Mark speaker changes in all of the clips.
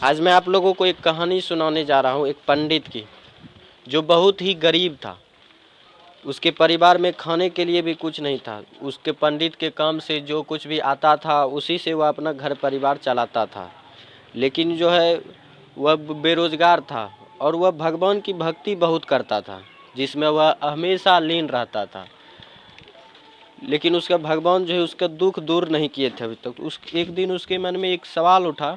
Speaker 1: आज मैं आप लोगों को एक कहानी सुनाने जा रहा हूँ एक पंडित की, जो बहुत ही गरीब था। उसके परिवार में खाने के लिए भी कुछ नहीं था। उसके पंडित के काम से जो कुछ भी आता था उसी से वह अपना घर परिवार चलाता था। लेकिन जो है वह बेरोजगार था और वह भगवान की भक्ति बहुत करता था, जिसमें वह हमेशा लीन रहता था। लेकिन उसका भगवान जो है उसका दुख दूर नहीं किए थे अभी तक। उस एक दिन उसके मन में एक सवाल उठा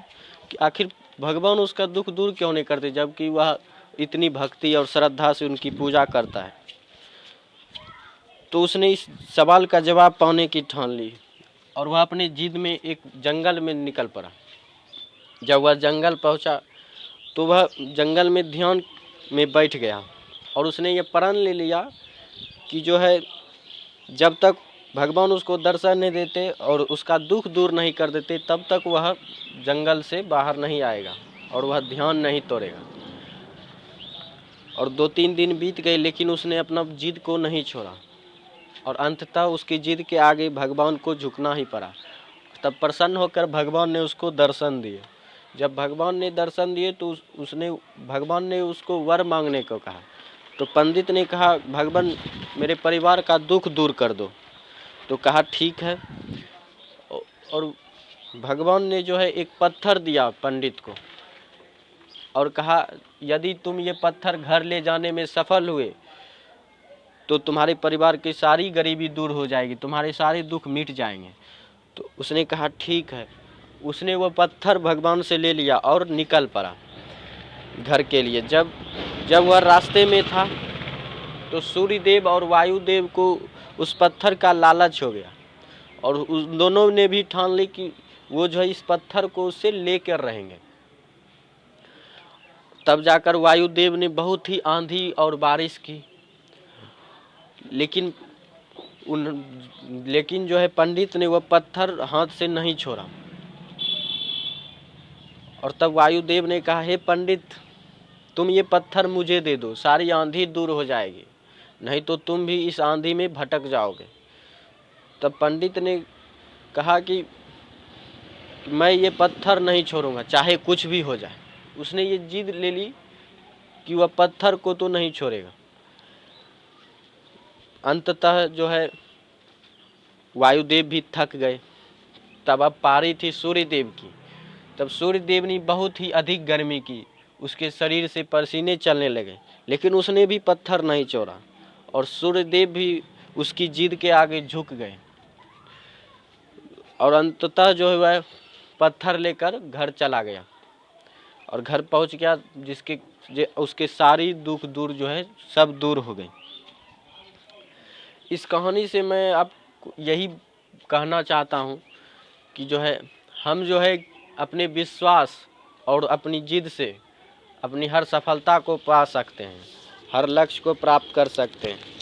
Speaker 1: कि आखिर भगवान उसका दुख दूर क्यों नहीं करते, जबकि वह इतनी भक्ति और श्रद्धा से उनकी पूजा करता है। तो उसने इस सवाल का जवाब पाने की ठान ली और वह अपने जिद में एक जंगल में निकल पड़ा। जब वह जंगल पहुंचा तो वह जंगल में ध्यान में बैठ गया और उसने ये प्रण ले लिया कि जो है जब तक भगवान उसको दर्शन नहीं देते और उसका दुख दूर नहीं कर देते तब तक वह जंगल से बाहर नहीं आएगा और वह ध्यान नहीं तोड़ेगा। और 2-3 दिन बीत गए लेकिन उसने अपना जिद को नहीं छोड़ा और अंततः उसकी जिद के आगे भगवान को झुकना ही पड़ा। तब प्रसन्न होकर भगवान ने उसको दर्शन दिए। जब भगवान ने दर्शन दिए तो भगवान ने उसको वर मांगने को कहा। तो पंडित ने कहा, भगवान मेरे परिवार का दुख दूर कर दो। तो कहा ठीक है। और भगवान ने जो है एक पत्थर दिया पंडित को और कहा, यदि तुम ये पत्थर घर ले जाने में सफल हुए तो तुम्हारे परिवार की सारी गरीबी दूर हो जाएगी, तुम्हारे सारे दुख मिट जाएंगे। तो उसने कहा ठीक है। उसने वो पत्थर भगवान से ले लिया और निकल पड़ा घर के लिए। जब वह रास्ते में था तो सूर्यदेव और वायुदेव को उस पत्थर का लालच हो गया और उस दोनों ने भी ठान ली कि वो जो है इस पत्थर को उससे लेकर रहेंगे। तब जाकर वायुदेव ने बहुत ही आंधी और बारिश की, लेकिन जो है पंडित ने वह पत्थर हाथ से नहीं छोड़ा। और तब वायुदेव ने कहा, हे पंडित, तुम ये पत्थर मुझे दे दो, सारी आंधी दूर हो जाएगी, नहीं तो तुम भी इस आंधी में भटक जाओगे। तब पंडित ने कहा कि मैं ये पत्थर नहीं छोड़ूंगा चाहे कुछ भी हो जाए। उसने ये जिद ले ली कि वह पत्थर को तो नहीं छोड़ेगा। अंततः जो है वायुदेव भी थक गए। तब अब पारी थी सूर्यदेव की। तब सूर्यदेव ने बहुत ही अधिक गर्मी की, उसके शरीर से पसीने चलने लगे, लेकिन उसने भी पत्थर नहीं छोड़ा और सूर्यदेव भी उसकी जिद के आगे झुक गए। और अंततः जो है वह पत्थर लेकर घर चला गया और घर पहुंच गया, उसके सारी दुख दूर जो है सब दूर हो गई। इस कहानी से मैं आपको यही कहना चाहता हूं कि जो है हम जो है अपने विश्वास और अपनी जिद से अपनी हर सफलता को पा सकते हैं, हर लक्ष्य को प्राप्त कर सकते हैं।